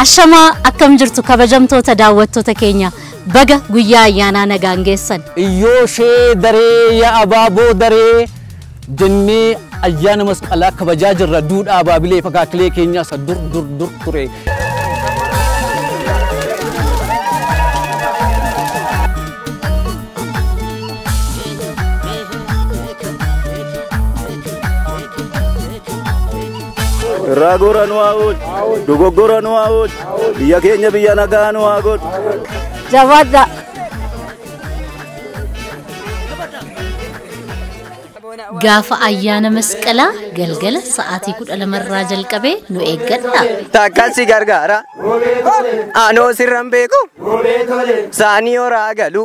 Ashama akkam jirtu kabajamtoota daawwattoota keenya baga guyyaa ayyaana nagaan geessan. Iyyoo shee daree yaa abaaboo daree jennee ayyaana masqalaa kabajaa jirra duudhaa baabilee fakaakilee keenya isa dur ture. Ragora no aud, dogogora no aud, biya Kenya biya nagaa no aud. Jawada. Gaafa ayyaana masqalaa galgala sa'aatii 12 irraa jalqabee nu eeggadha. Takkasi gargaara. Anoo sirran beeku. Saanii horaa galu.